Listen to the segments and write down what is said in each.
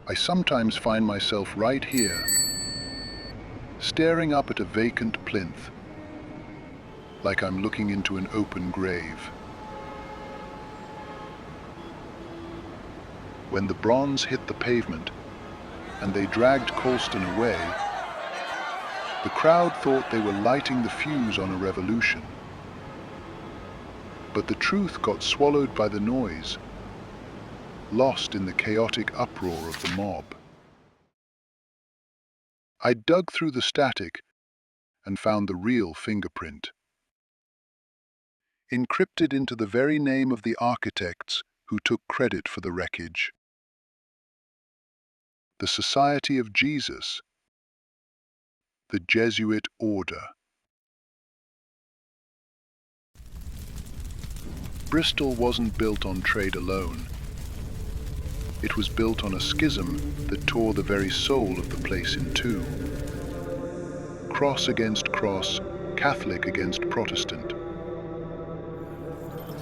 I sometimes find myself right here, staring up at a vacant plinth, like I'm looking into an open grave. When the bronze hit the pavement and they dragged Colston away, the crowd thought they were lighting the fuse on a revolution. But the truth got swallowed by the noise, lost in the chaotic uproar of the mob. I dug through the static and found the real fingerprint, encrypted into the very name of the architects who took credit for the wreckage. The Society of Jesus, the Jesuit order. Bristol wasn't built on trade alone. It was built on a schism that tore the very soul of the place in two. Cross against cross, Catholic against Protestant.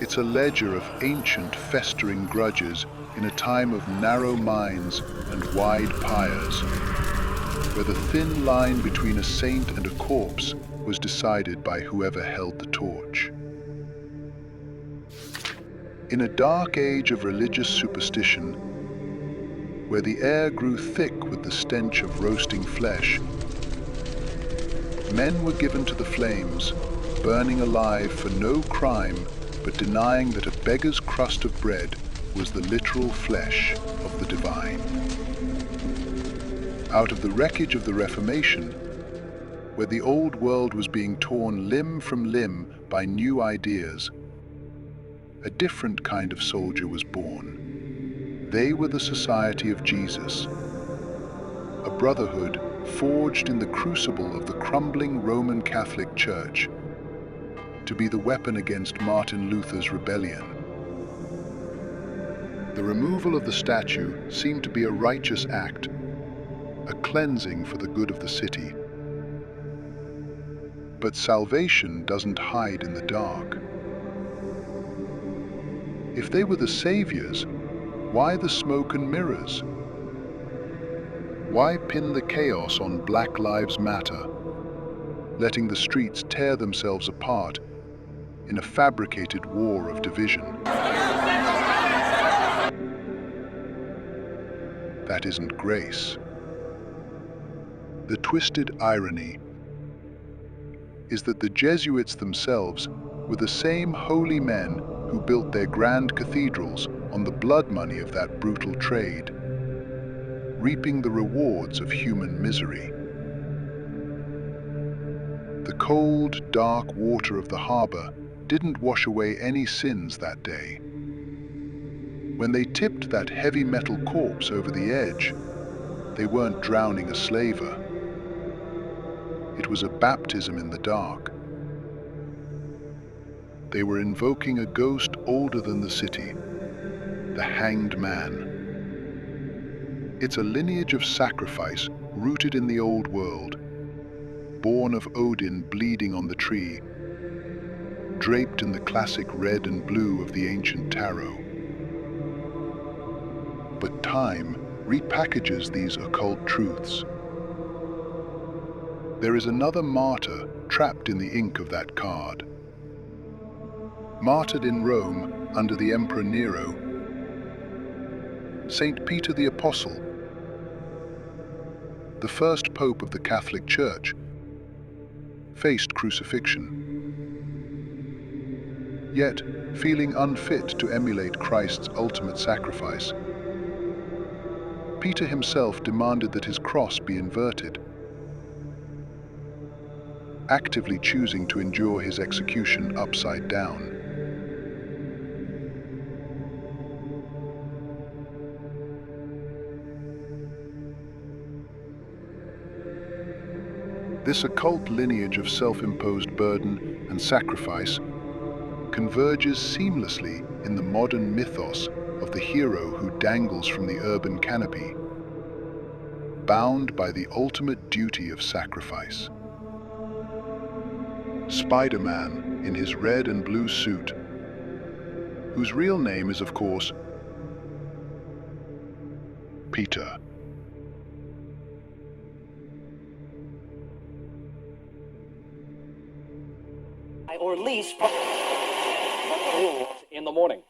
It's a ledger of ancient, festering grudges in a time of narrow minds and wide pyres, where the thin line between a saint and a corpse was decided by whoever held the torch. In a dark age of religious superstition, where the air grew thick with the stench of roasting flesh, men were given to the flames, burning alive for no crime but denying that a beggar's crust of bread was the literal flesh of the divine. Out of the wreckage of the Reformation, where the old world was being torn limb from limb by new ideas, a different kind of soldier was born. They were the Society of Jesus, a brotherhood forged in the crucible of the crumbling Roman Catholic Church to be the weapon against Martin Luther's rebellion. The removal of the statue seemed to be a righteous act, a cleansing for the good of the city. But salvation doesn't hide in the dark. If they were the saviors, why the smoke and mirrors? Why pin the chaos on Black Lives Matter, letting the streets tear themselves apart in a fabricated war of division? That isn't grace. The twisted irony is that the Jesuits themselves were the same holy men who built their grand cathedrals on the blood money of that brutal trade, reaping the rewards of human misery. The cold, dark water of the harbor didn't wash away any sins that day. When they tipped that heavy metal corpse over the edge, they weren't drowning a slaver. It was a baptism in the dark. They were invoking a ghost older than the city, the hanged man. It's a lineage of sacrifice rooted in the old world, born of Odin bleeding on the tree, draped in the classic red and blue of the ancient tarot. But time repackages these occult truths. There is another martyr trapped in the ink of that card. Martyred in Rome under the Emperor Nero, Saint Peter the Apostle, the first pope of the Catholic Church, faced crucifixion. Yet, feeling unfit to emulate Christ's ultimate sacrifice, Peter himself demanded that his cross be inverted, actively choosing to endure his execution upside down. This occult lineage of self-imposed burden and sacrifice converges seamlessly in the modern mythos of the hero who dangles from the urban canopy, bound by the ultimate duty of sacrifice. Spider-Man in his red and blue suit, whose real name is, of course, Peter. or lease in the morning.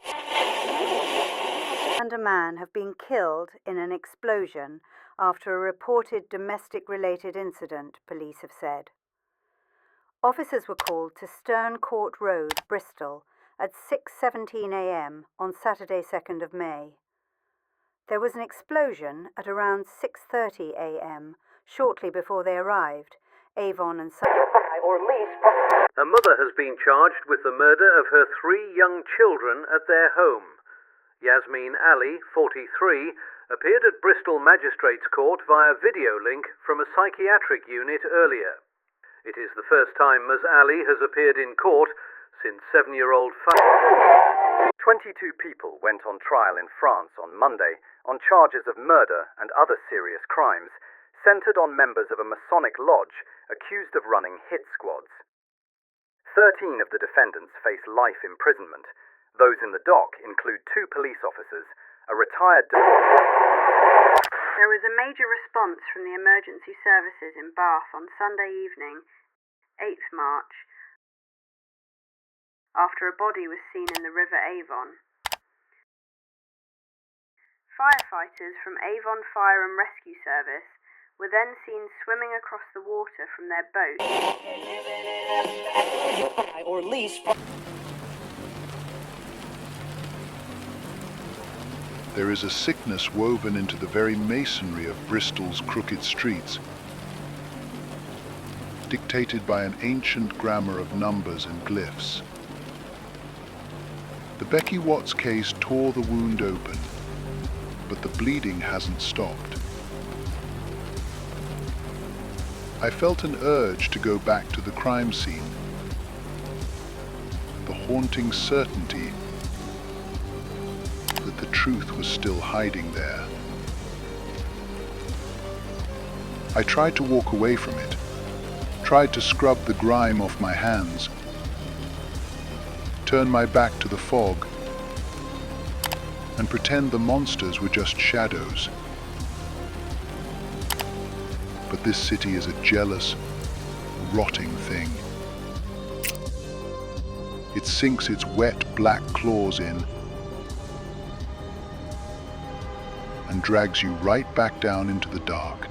And a man have been killed in an explosion after a reported domestic-related incident, police have said. Officers were called to Stern Court Road, Bristol, at 6:17 a.m. on Saturday, 2nd of May. There was an explosion at around 6:30 a.m. shortly before they arrived. Avon and A mother has been charged with the murder of her 3 young children at their home. Yasmin Ali, 43, appeared at Bristol Magistrates Court via video link from a psychiatric unit earlier. It is the first time Ms. Ali has appeared in court since 7-year-old 22 people went on trial in France on Monday on charges of murder and other serious crimes, centred on members of a Masonic lodge accused of running hit squads. 13 of the defendants face life imprisonment. Those in the dock include 2 police officers, a retired... There was a major response from the emergency services in Bath on Sunday evening, 8th March, after a body was seen in the River Avon. Firefighters from Avon Fire and Rescue Service were then seen swimming across the water from their boat. Or lease. There is a sickness woven into the very masonry of Bristol's crooked streets, dictated by an ancient grammar of numbers and glyphs. The Becky Watts case tore the wound open, but the bleeding hasn't stopped. I felt an urge to go back to the crime scene, the haunting certainty that the truth was still hiding there. I tried to walk away from it, tried to scrub the grime off my hands, turn my back to the fog, and pretend the monsters were just shadows. But this city is a jealous, rotting thing. It sinks its wet black claws in and drags you right back down into the dark.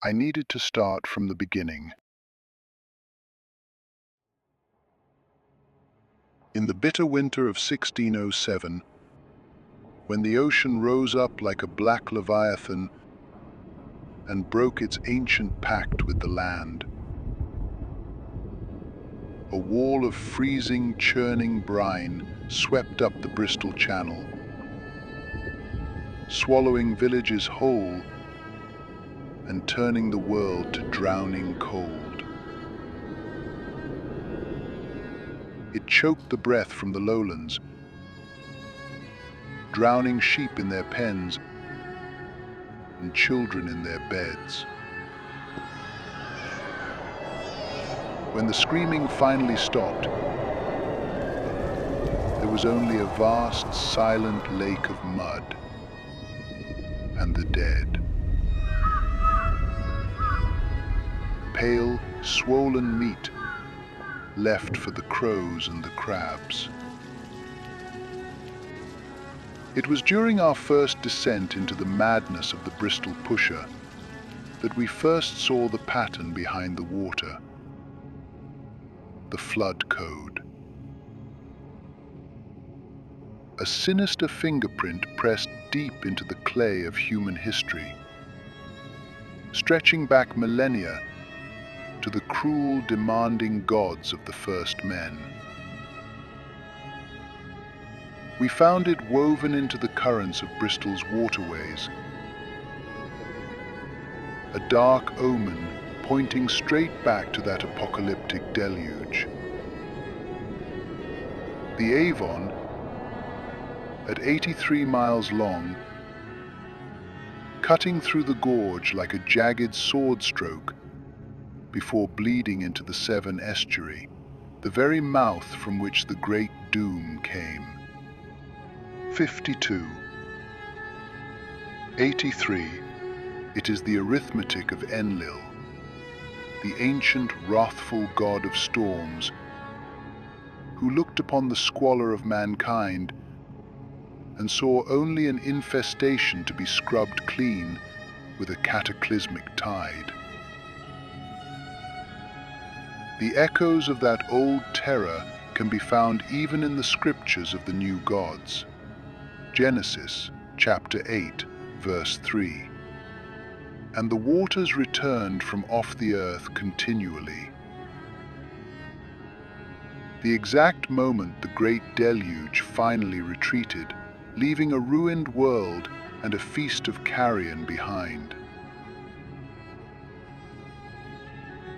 I needed to start from the beginning. In the bitter winter of 1607, when the ocean rose up like a black leviathan and broke its ancient pact with the land, a wall of freezing, churning brine swept up the Bristol Channel, swallowing villages whole and turning the world to drowning cold. It choked the breath from the lowlands, drowning sheep in their pens and children in their beds. When the screaming finally stopped, there was only a vast, silent lake of mud and the dead. Pale, swollen meat left for the crows and the crabs. It was during our first descent into the madness of the Bristol pusher that we first saw the pattern behind the water, the flood code. A sinister fingerprint pressed deep into the clay of human history, stretching back millennia to the cruel, demanding gods of the first men. We found it woven into the currents of Bristol's waterways, a dark omen pointing straight back to that apocalyptic deluge. The Avon, at 83 miles long, cutting through the gorge like a jagged sword stroke before bleeding into the Severn estuary, the very mouth from which the great doom came. 52. 83. It is the arithmetic of Enlil, the ancient wrathful god of storms, who looked upon the squalor of mankind and saw only an infestation to be scrubbed clean with a cataclysmic tide. The echoes of that old terror can be found even in the scriptures of the new gods. Genesis chapter 8, verse 3. And the waters returned from off the earth continually. The exact moment the great deluge finally retreated, leaving a ruined world and a feast of carrion behind.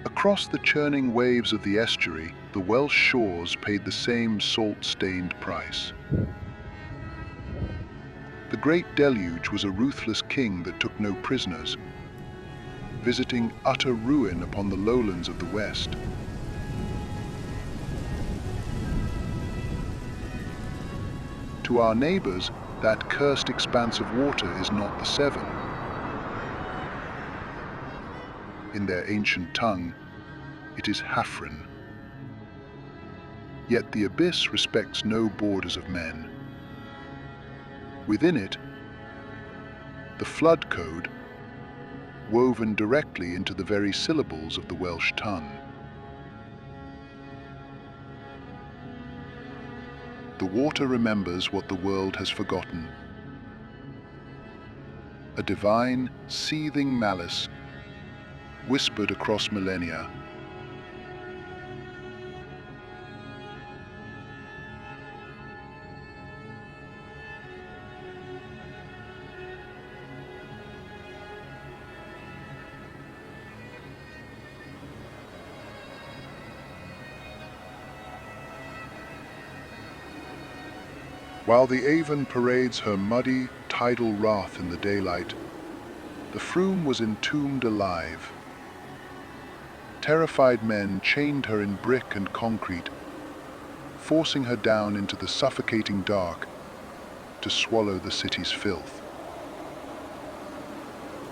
Across the churning waves of the estuary, the Welsh shores paid the same salt-stained price. The great deluge was a ruthless king that took no prisoners, visiting utter ruin upon the lowlands of the west. To our neighbors, that cursed expanse of water is not the Severn. In their ancient tongue, it is Hafren. Yet the abyss respects no borders of men. Within it, the flood code, woven directly into the very syllables of the Welsh tongue. The water remembers what the world has forgotten. A divine, seething malice whispered across millennia. While the Avon parades her muddy, tidal wrath in the daylight, the Frome was entombed alive. Terrified men chained her in brick and concrete, forcing her down into the suffocating dark to swallow the city's filth.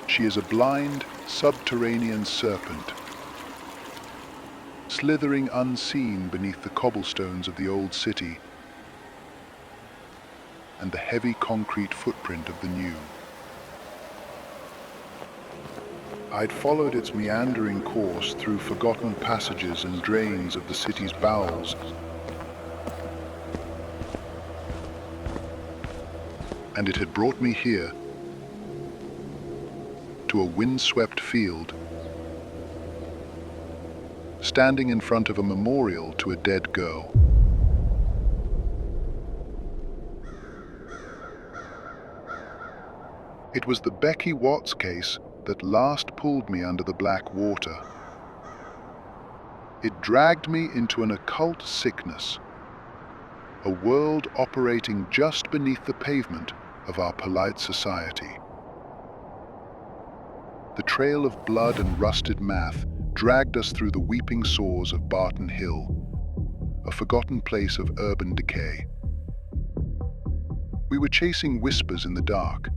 She is a blind, subterranean serpent, slithering unseen beneath the cobblestones of the old city and the heavy concrete footprint of the new. I'd followed its meandering course through forgotten passages and drains of the city's bowels, and it had brought me here, to a windswept field, standing in front of a memorial to a dead girl. It was the Becky Watts case that last pulled me under the black water. It dragged me into an occult sickness, a world operating just beneath the pavement of our polite society. The trail of blood and rusted math dragged us through the weeping sores of Barton Hill, a forgotten place of urban decay. We were chasing whispers in the dark,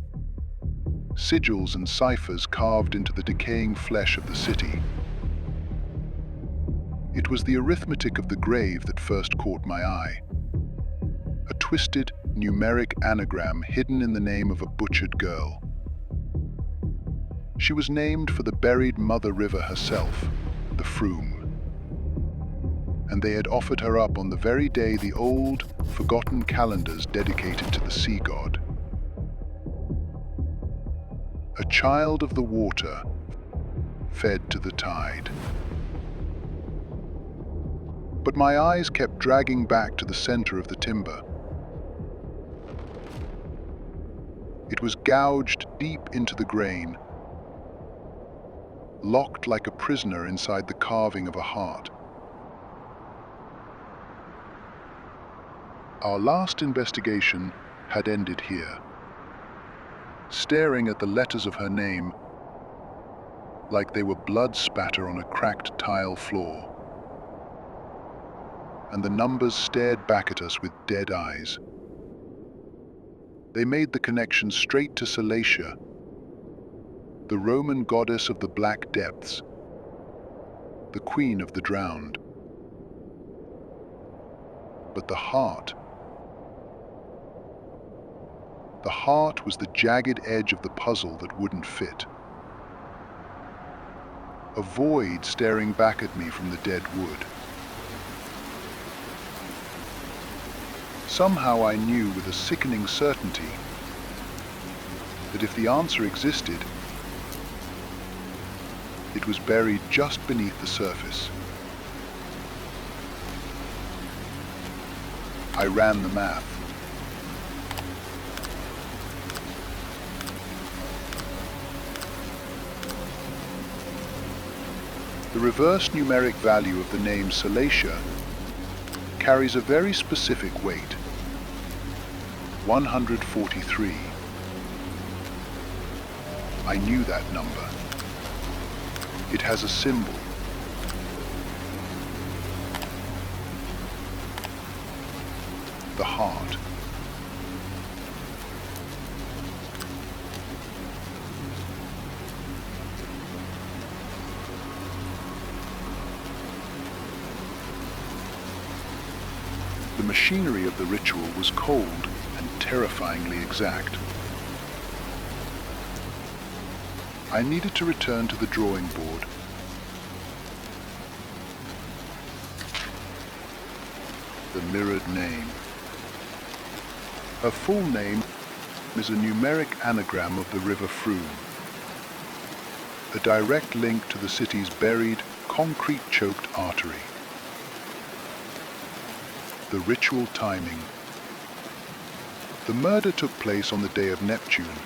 sigils and ciphers carved into the decaying flesh of the city. It was the arithmetic of the grave that first caught my eye. A twisted, numeric anagram hidden in the name of a butchered girl. She was named for the buried Mother River herself, the Frome. And they had offered her up on the very day the old, forgotten calendars dedicated to the sea god. A child of the water, fed to the tide. But my eyes kept dragging back to the center of the timber. It was gouged deep into the grain, locked like a prisoner inside the carving of a heart. Our last investigation had ended here, staring at the letters of her name like they were blood spatter on a cracked tile floor. And the numbers stared back at us with dead eyes. They made the connection straight to Salacia, the Roman goddess of the black depths, the queen of the drowned. But the heart was the jagged edge of the puzzle that wouldn't fit. A void staring back at me from the dead wood. Somehow I knew with a sickening certainty that if the answer existed, it was buried just beneath the surface. I ran the math. The reverse numeric value of the name Salacia carries a very specific weight, 143. I knew that number. It has a symbol. The heart. The machinery of the ritual was cold and terrifyingly exact. I needed to return to the drawing board. The mirrored name. Her full name is a numeric anagram of the River Frome, a direct link to the city's buried, concrete-choked artery. The ritual timing. The murder took place on the day of Neptune,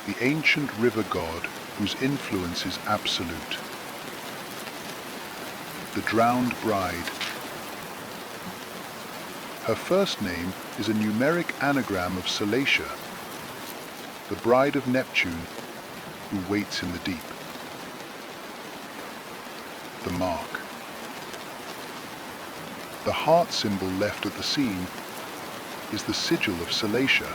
the ancient river god whose influence is absolute. The drowned bride. Her first name is a numeric anagram of Salacia, the bride of Neptune who waits in the deep. The mark. The heart symbol left at the scene is the sigil of Salacia,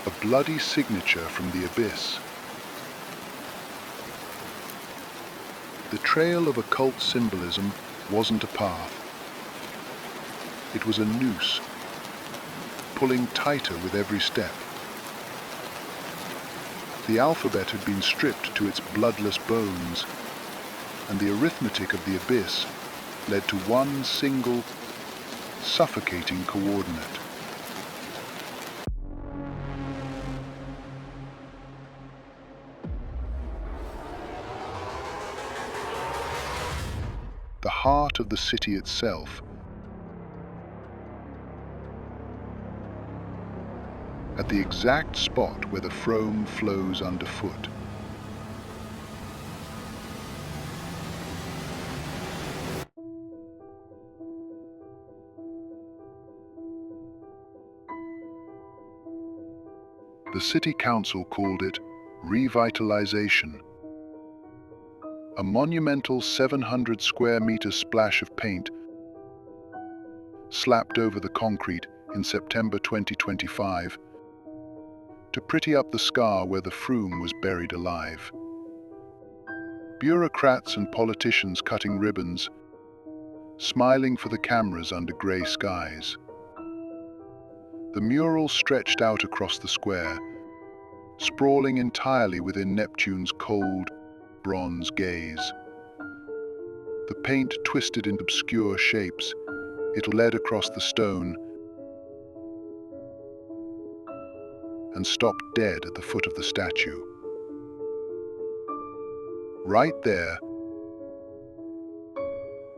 a bloody signature from the abyss. The trail of occult symbolism wasn't a path. It was a noose, pulling tighter with every step. The alphabet had been stripped to its bloodless bones, and the arithmetic of the abyss led to one single, suffocating coordinate. The heart of the city itself, at the exact spot where the Frome flows underfoot. The city council called it revitalization, a monumental 700 square meter splash of paint slapped over the concrete in September 2025 to pretty up the scar where the Frome was buried alive. Bureaucrats and politicians cutting ribbons, smiling for the cameras under grey skies. The mural stretched out across the square, sprawling entirely within Neptune's cold, bronze gaze. The paint twisted into obscure shapes. It led across the stone and stopped dead at the foot of the statue. Right there,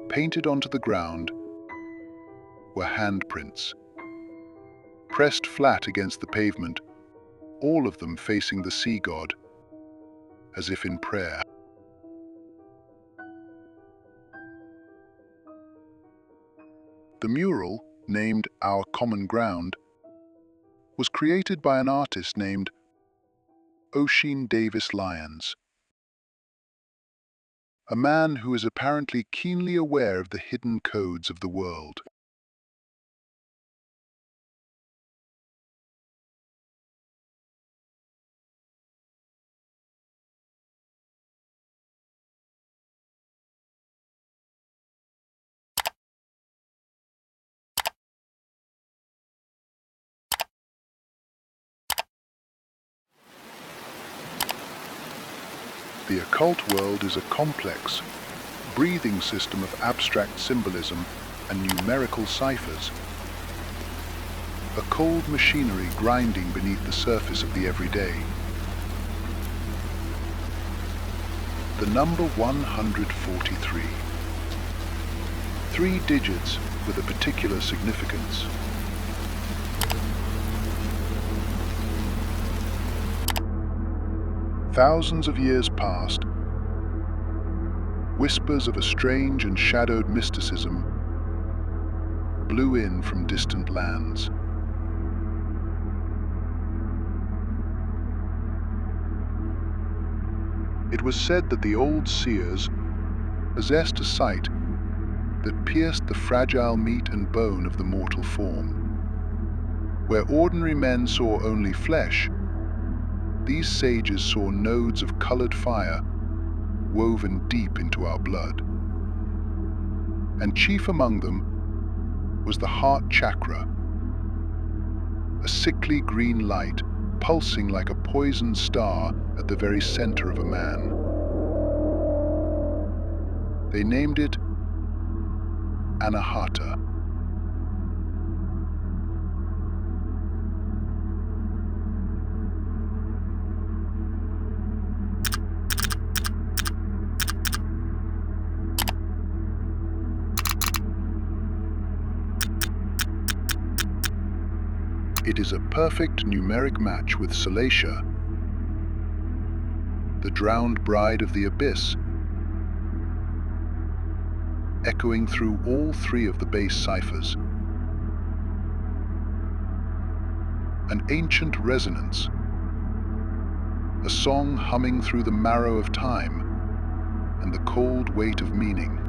painted onto the ground, were handprints, pressed flat against the pavement, all of them facing the sea god, as if in prayer. The mural, named Our Common Ground, was created by an artist named Ocean Davis Lyons, a man who is apparently keenly aware of the hidden codes of the world. The occult world is a complex, breathing system of abstract symbolism and numerical ciphers. A cold machinery grinding beneath the surface of the everyday. The number 143. 3 digits with a particular significance. Thousands of years past, whispers of a strange and shadowed mysticism blew in from distant lands. It was said that the old seers possessed a sight that pierced the fragile meat and bone of the mortal form. Where ordinary men saw only flesh, these sages saw nodes of colored fire woven deep into our blood. And chief among them was the heart chakra, a sickly green light pulsing like a poisoned star at the very center of a man. They named it Anahata. It is a perfect numeric match with Salacia, the drowned bride of the abyss, echoing through all 3 of the base ciphers. An ancient resonance, a song humming through the marrow of time and the cold weight of meaning.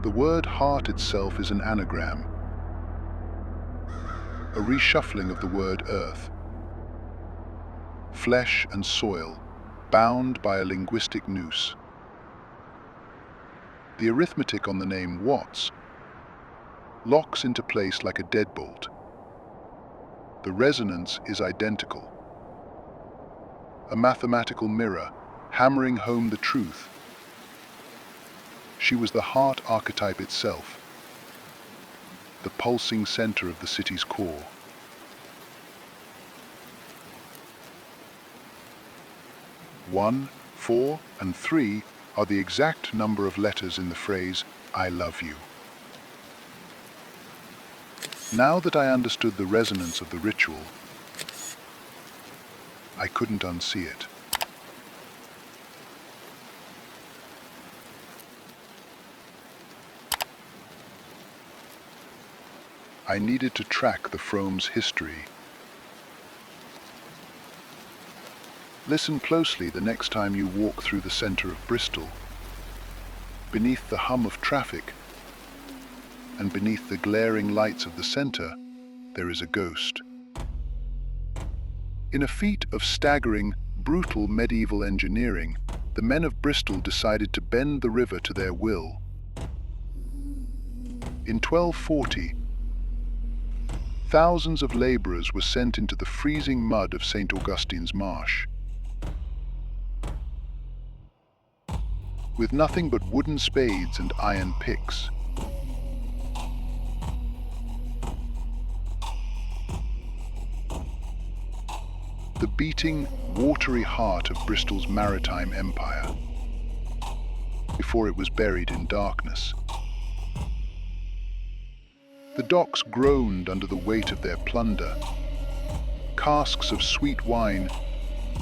The word heart itself is an anagram, a reshuffling of the word earth. Flesh and soil, bound by a linguistic noose. The arithmetic on the name Watts locks into place like a deadbolt. The resonance is identical. A mathematical mirror, hammering home the truth. She was the heart archetype itself, the pulsing center of the city's core. One, 4, and 3 are the exact number of letters in the phrase, I love you. Now that I understood the resonance of the ritual, I couldn't unsee it. I needed to track the Frome's history. Listen closely the next time you walk through the center of Bristol. Beneath the hum of traffic, and beneath the glaring lights of the center, there is a ghost. In a feat of staggering, brutal medieval engineering, the men of Bristol decided to bend the river to their will. In 1240, thousands of laborers were sent into the freezing mud of St. Augustine's Marsh. With nothing but wooden spades and iron picks. The beating, watery heart of Bristol's maritime empire, before it was buried in darkness. The docks groaned under the weight of their plunder. Casks of sweet wine,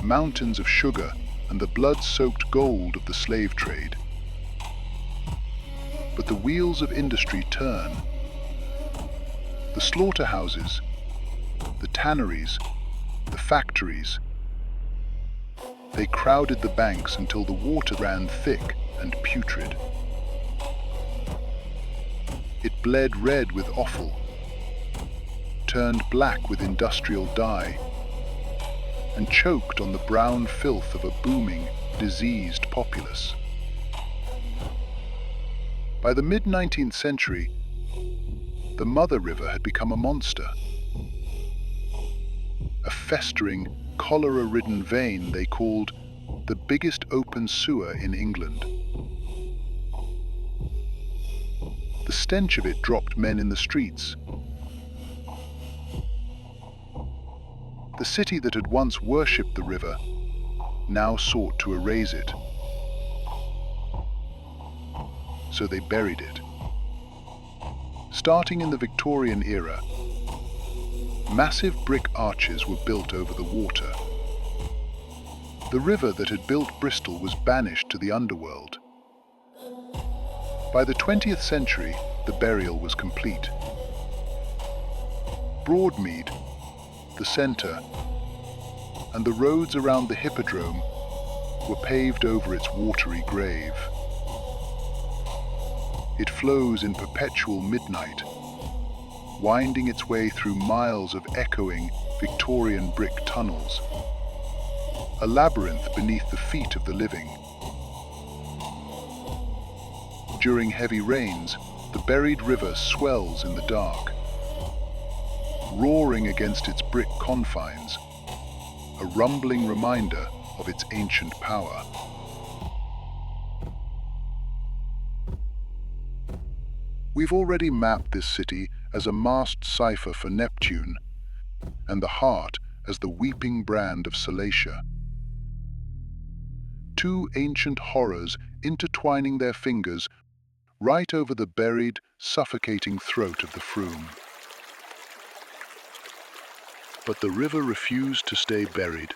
mountains of sugar, and the blood-soaked gold of the slave trade. But the wheels of industry turn. The slaughterhouses, the tanneries, the factories. They crowded the banks until the water ran thick and putrid. It bled red with offal, turned black with industrial dye, and choked on the brown filth of a booming, diseased populace. By the mid-19th century, the mother river had become a monster. A festering, cholera-ridden vein they called the biggest open sewer in England. The stench of it dropped men in the streets. The city that had once worshipped the river now sought to erase it. So they buried it. Starting in the Victorian era, massive brick arches were built over the water. The river that had built Bristol was banished to the underworld. By the 20th century, the burial was complete. Broadmead, the centre, and the roads around the hippodrome were paved over its watery grave. It flows in perpetual midnight, winding its way through miles of echoing Victorian brick tunnels, a labyrinth beneath the feet of the living. During heavy rains, the buried river swells in the dark, roaring against its brick confines, a rumbling reminder of its ancient power. We've already mapped this city as a masked cipher for Neptune, and the heart as the weeping brand of Salacia. Two ancient horrors intertwining their fingers right over the buried, suffocating throat of the Frome. But the river refused to stay buried.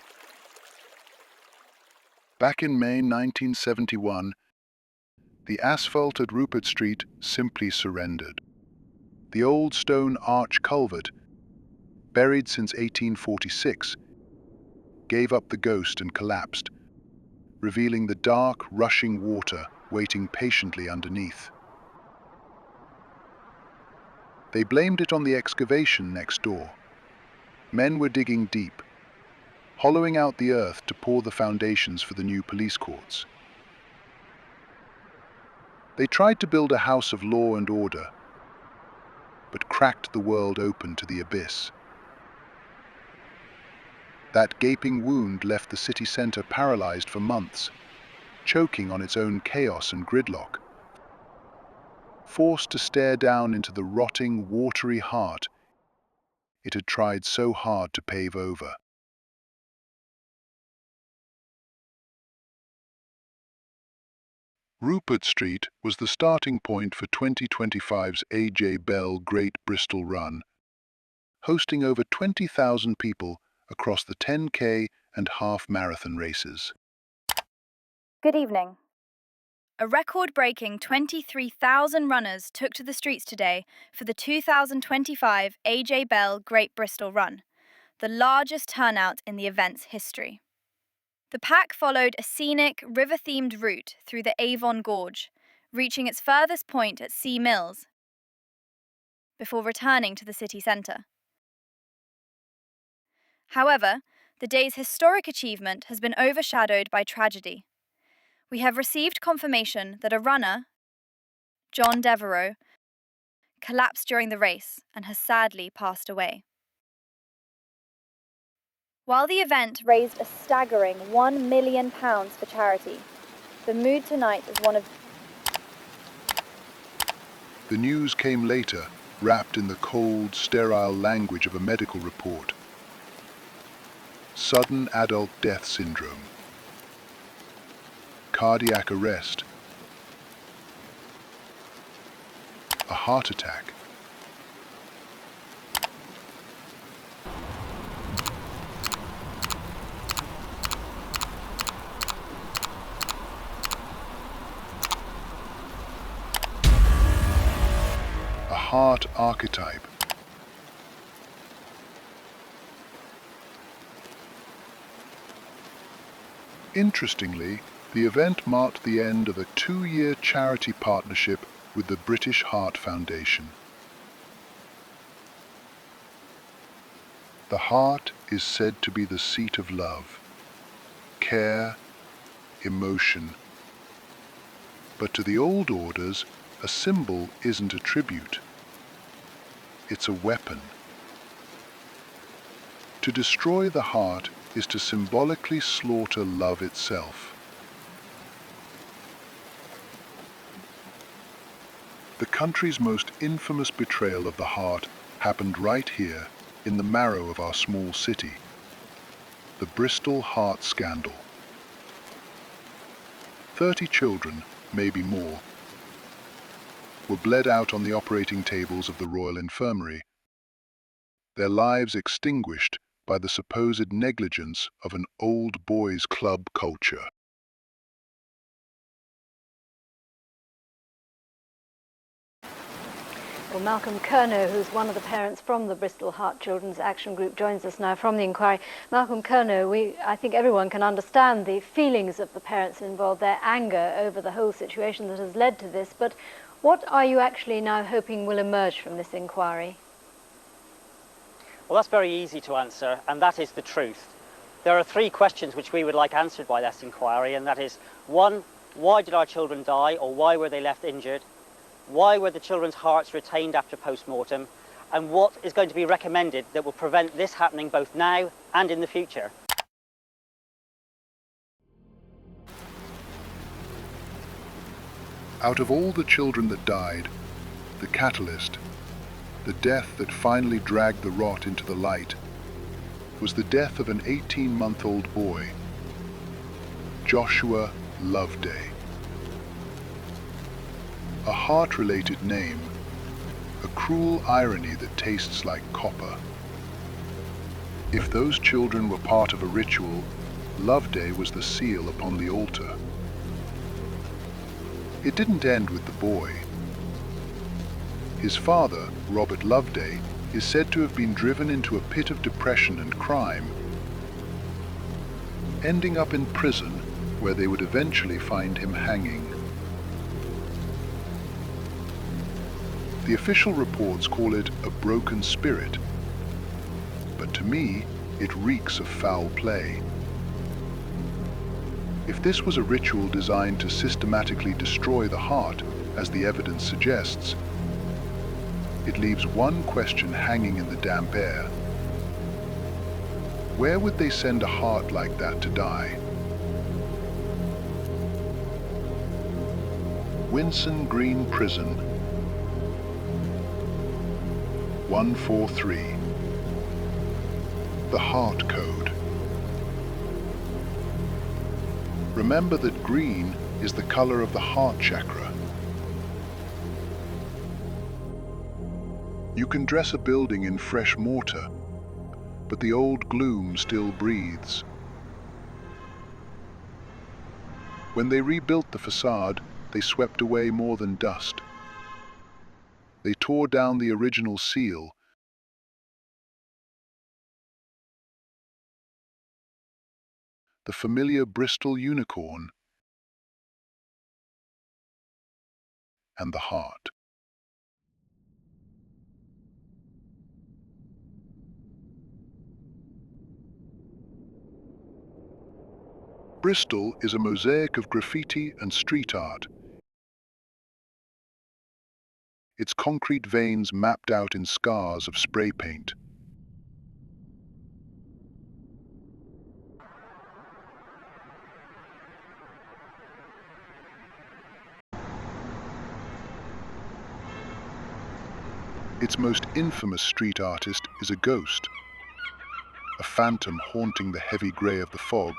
Back in May 1971, the asphalt at Rupert Street simply surrendered. The old stone arch culvert, buried since 1846, gave up the ghost and collapsed, revealing the dark, rushing water waiting patiently underneath. They blamed it on the excavation next door. Men were digging deep, hollowing out the earth to pour the foundations for the new police courts. They tried to build a house of law and order, but cracked the world open to the abyss. That gaping wound left the city centre paralyzed for months, choking on its own chaos and gridlock. Forced to stare down into the rotting, watery heart it had tried so hard to pave over. Rupert Street was the starting point for 2025's A.J. Bell Great Bristol Run, hosting over 20,000 people across the 10K and half marathon races. Good evening. A record-breaking 23,000 runners took to the streets today for the 2025 A.J. Bell Great Bristol Run, the largest turnout in the event's history. The pack followed a scenic, river-themed route through the Avon Gorge, reaching its furthest point at Sea Mills, before returning to the city centre. However, the day's historic achievement has been overshadowed by tragedy. We have received confirmation that a runner, John Devereux, collapsed during the race and has sadly passed away. While the event raised a staggering £1 million for charity, the mood tonight is one of... The news came later, wrapped in the cold, sterile language of a medical report. Sudden adult death syndrome. Cardiac arrest. A heart attack. A heart archetype. Interestingly, the event marked the end of a 2-year charity partnership with the British Heart Foundation. The heart is said to be the seat of love, care, emotion. But to the old orders, a symbol isn't a tribute. It's a weapon. To destroy the heart is to symbolically slaughter love itself. The country's most infamous betrayal of the heart happened right here in the marrow of our small city. The Bristol heart scandal. 30 children, maybe more, were bled out on the operating tables of the Royal Infirmary, their lives extinguished by the supposed negligence of an old boys' club culture. Well, Malcolm Curnow, who's one of the parents from the Bristol Heart Children's Action Group, joins us now from the inquiry. Malcolm Curnow, I think everyone can understand the feelings of the parents involved, their anger over the whole situation that has led to this, but what are you actually now hoping will emerge from this inquiry? Well, that's very easy to answer, and that is the truth. There are 3 questions which we would like answered by this inquiry, and that is, 1, why did our children die, or why were they left injured? Why were the children's hearts retained after post-mortem? And what is going to be recommended that will prevent this happening both now and in the future? Out of all the children that died, the catalyst, the death that finally dragged the rot into the light, was the death of an 18-month-old boy, Joshua Loveday. A heart-related name, a cruel irony that tastes like copper. If those children were part of a ritual, Loveday was the seal upon the altar. It didn't end with the boy. His father, Robert Loveday, is said to have been driven into a pit of depression and crime, ending up in prison where they would eventually find him hanging. The official reports call it a broken spirit, but to me, it reeks of foul play. If this was a ritual designed to systematically destroy the heart, as the evidence suggests, it leaves one question hanging in the damp air. Where would they send a heart like that to die? Winson Green Prison, 143. The Heart Code. Remember that green is the color of the heart chakra. You can dress a building in fresh mortar, but the old gloom still breathes. When they rebuilt the facade, they swept away more than dust. They tore down the original seal, the familiar Bristol unicorn, and the heart. Bristol is a mosaic of graffiti and street art, its concrete veins mapped out in scars of spray paint. Its most infamous street artist is a ghost, a phantom haunting the heavy grey of the fog,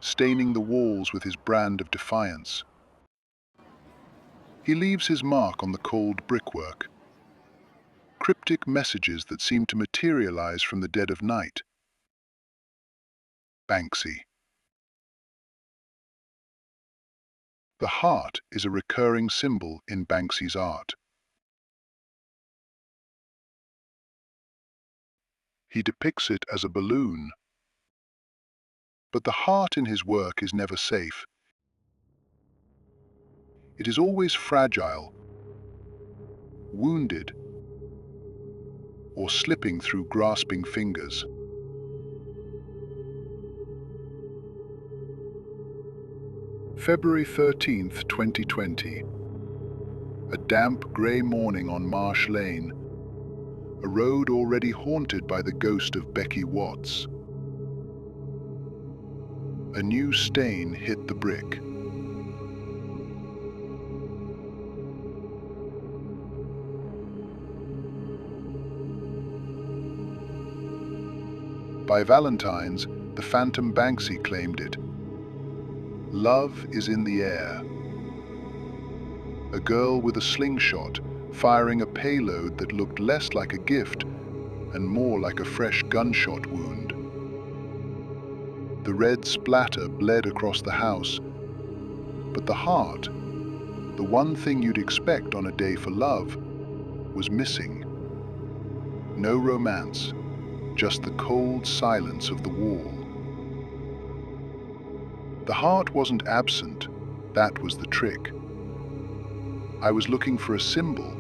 staining the walls with his brand of defiance. He leaves his mark on the cold brickwork, cryptic messages that seem to materialize from the dead of night. Banksy. The heart is a recurring symbol in Banksy's art. He depicts it as a balloon, but the heart in his work is never safe. It is always fragile, wounded, or slipping through grasping fingers. February 13th, 2020. A damp grey morning on Marsh Lane, a road already haunted by the ghost of Becky Watts. A new stain hit the brick. By Valentine's, the phantom Banksy claimed it. Love is in the air. A girl with a slingshot firing a payload that looked less like a gift and more like a fresh gunshot wound. The red splatter bled across the house, but the heart, the one thing you'd expect on a day for love, was missing. No romance, just the cold silence of the wall. The heart wasn't absent, that was the trick. I was looking for a symbol,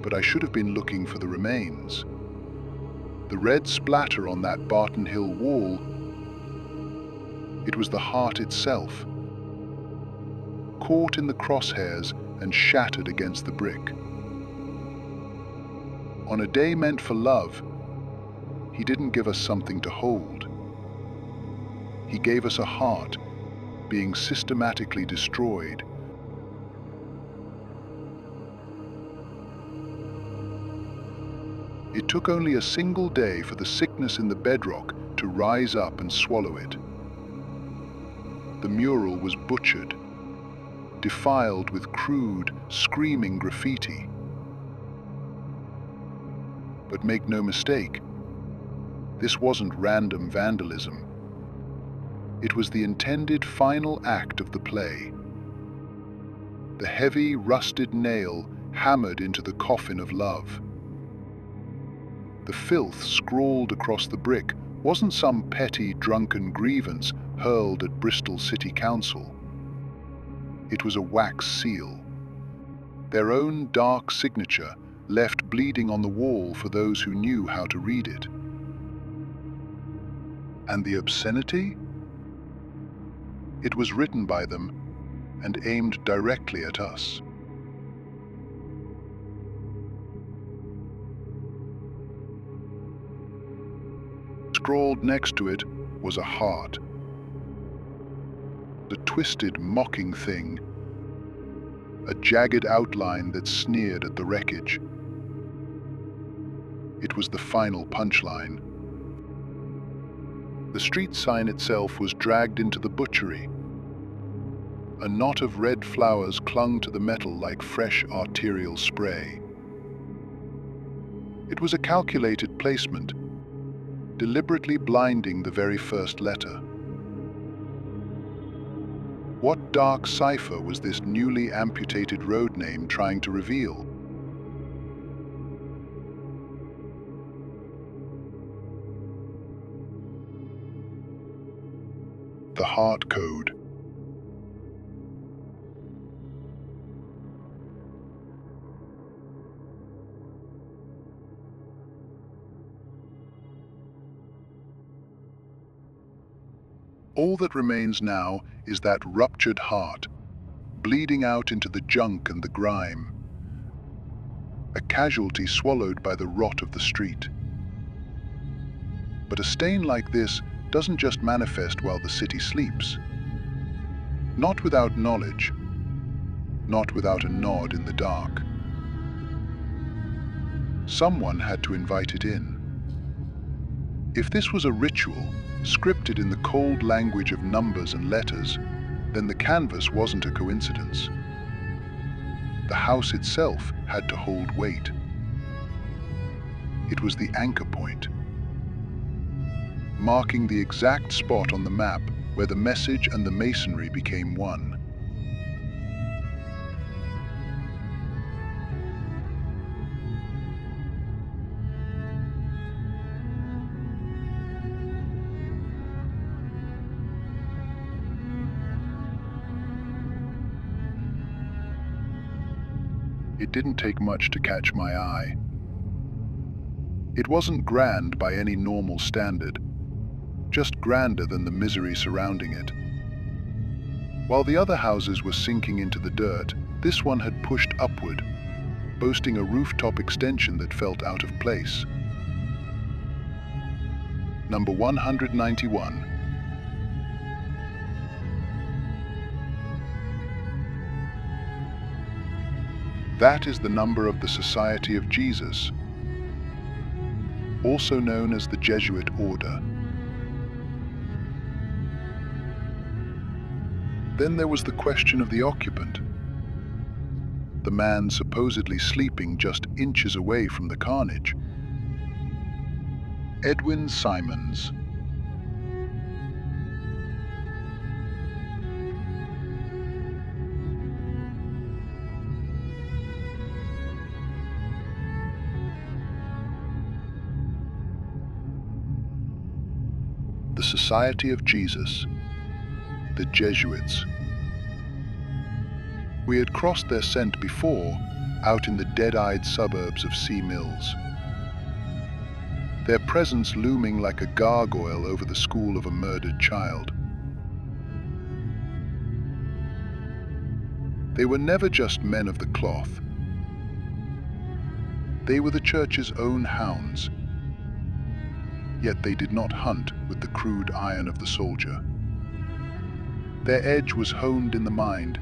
but I should have been looking for the remains. The red splatter on that Barton Hill wall, it was the heart itself, caught in the crosshairs and shattered against the brick. On a day meant for love, he didn't give us something to hold. He gave us a heart being systematically destroyed. It took only a single day for the sickness in the bedrock to rise up and swallow it. The mural was butchered, defiled with crude, screaming graffiti. But make no mistake, this wasn't random vandalism. It was the intended final act of the play. The heavy, rusted nail hammered into the coffin of love. The filth scrawled across the brick wasn't some petty, drunken grievance hurled at Bristol City Council. It was a wax seal, their own dark signature left bleeding on the wall for those who knew how to read it. And the obscenity? It was written by them and aimed directly at us. Scrawled next to it was a heart. The twisted, mocking thing, a jagged outline that sneered at the wreckage. It was the final punchline. The street sign itself was dragged into the butchery. A knot of red flowers clung to the metal like fresh arterial spray. It was a calculated placement, deliberately blinding the very first letter. What dark cipher was this newly amputated road name trying to reveal? the heart code. All that remains now is that ruptured heart, bleeding out into the junk and the grime, a casualty swallowed by the rot of the street. But a stain like this doesn't just manifest while the city sleeps. Not without knowledge, not without a nod in the dark. Someone had to invite it in. If this was a ritual, scripted in the cold language of numbers and letters, then the canvas wasn't a coincidence. The house itself had to hold weight. It was the anchor point, marking the exact spot on the map where the message and the masonry became one. It didn't take much to catch my eye. It wasn't grand by any normal standard, just grander than the misery surrounding it. While the other houses were sinking into the dirt, this one had pushed upward, boasting a rooftop extension that felt out of place. Number 191. That is the number of the Society of Jesus, also known as the Jesuit Order. Then there was the question of the occupant, the man supposedly sleeping just inches away from the carnage. Edwin Simons. The Society of Jesus, the Jesuits. We had crossed their scent before, out in the dead-eyed suburbs of Sea Mills. Their presence looming like a gargoyle over the school of a murdered child. They were never just men of the cloth. They were the church's own hounds. Yet they did not hunt with the crude iron of the soldier. Their edge was honed in the mind,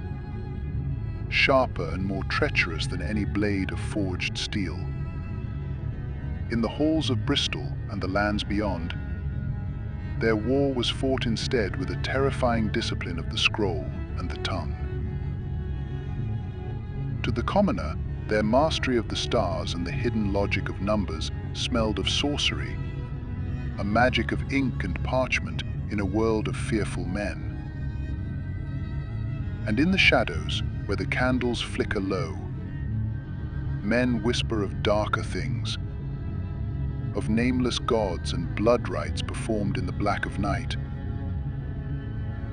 sharper and more treacherous than any blade of forged steel. In the halls of Bristol and the lands beyond, their war was fought instead with a terrifying discipline of the scroll and the tongue. To the commoner, their mastery of the stars and the hidden logic of numbers smelled of sorcery, a magic of ink and parchment in a world of fearful men. And in the shadows, where the candles flicker low, men whisper of darker things, of nameless gods and blood rites performed in the black of night,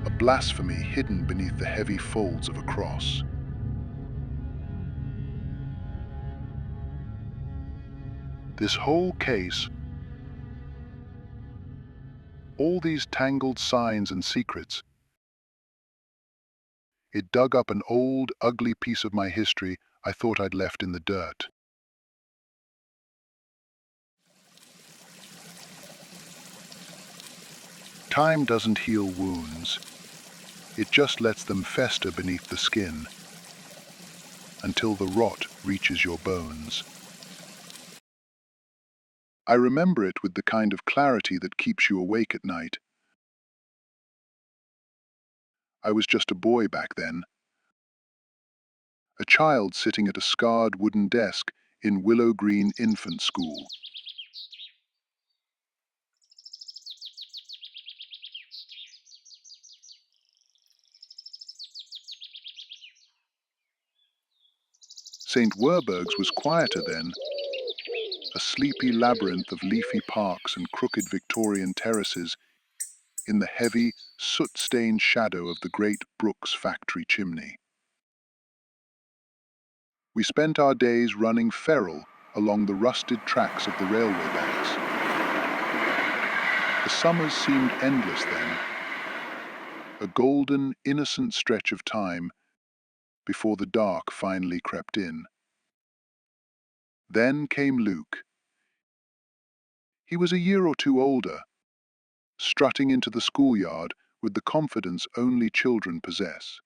a blasphemy hidden beneath the heavy folds of a cross. This whole case, all these tangled signs and secrets, it dug up an old, ugly piece of my history I thought I'd left in the dirt. Time doesn't heal wounds. It just lets them fester beneath the skin until the rot reaches your bones. I remember it with the kind of clarity that keeps you awake at night. I was just a boy back then, a child sitting at a scarred wooden desk in Willow Green Infant School. St. Werburgh's was quieter then, a sleepy labyrinth of leafy parks and crooked Victorian terraces in the heavy, soot-stained shadow of the great Brooks factory chimney. We spent our days running feral along the rusted tracks of the railway banks. The summers seemed endless then, a golden, innocent stretch of time before the dark finally crept in. Then came Luke. He was a year or two older, strutting into the schoolyard with the confidence only children possess.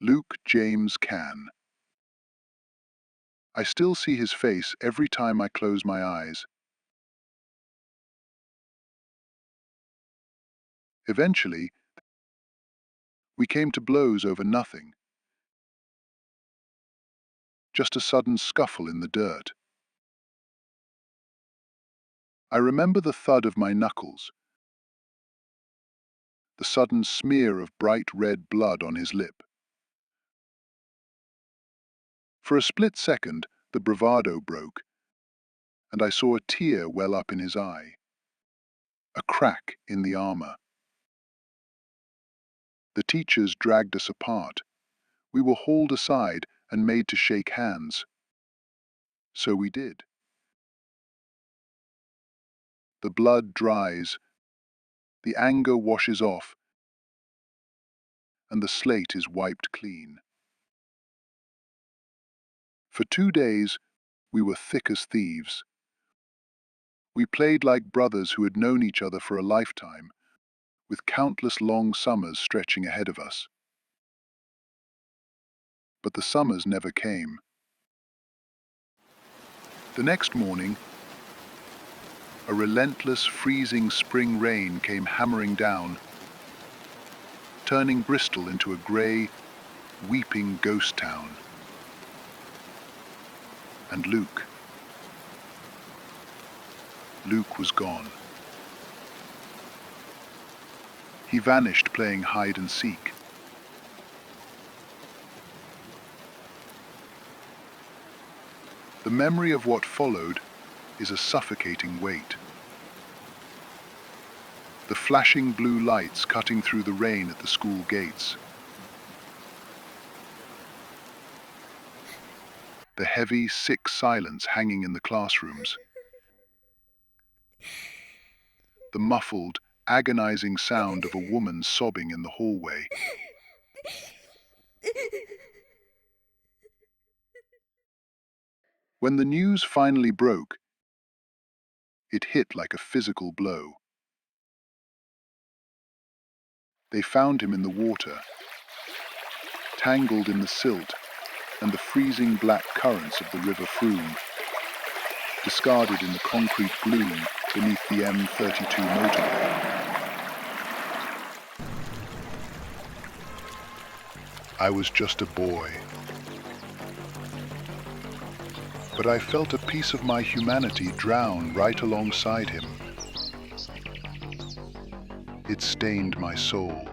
Luke James Cann. I still see his face every time I close my eyes. Eventually, we came to blows over nothing, just a sudden scuffle in the dirt. I remember the thud of my knuckles, the sudden smear of bright red blood on his lip. For a split second, the bravado broke, and I saw a tear well up in his eye, a crack in the armor. The teachers dragged us apart. We were hauled aside and made to shake hands. So we did. The blood dries, the anger washes off, and the slate is wiped clean. For 2 days, we were thick as thieves. We played like brothers who had known each other for a lifetime, with countless long summers stretching ahead of us. But the summers never came. The next morning, a relentless, freezing spring rain came hammering down, turning Bristol into a grey, weeping ghost town. And Luke was gone. He vanished playing hide and seek. The memory of what followed is a suffocating weight. The flashing blue lights cutting through the rain at the school gates. The heavy, sick silence hanging in the classrooms. The muffled, agonizing sound of a woman sobbing in the hallway. When the news finally broke, it hit like a physical blow. They found him in the water, tangled in the silt and the freezing black currents of the River Frome, discarded in the concrete gloom beneath the M32 motorway. I was just a boy, but I felt a piece of my humanity drown right alongside him. It stained my soul.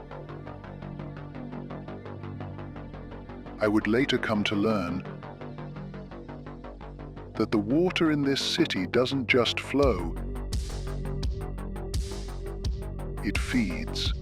I would later come to learn that the water in this city doesn't just flow, it feeds.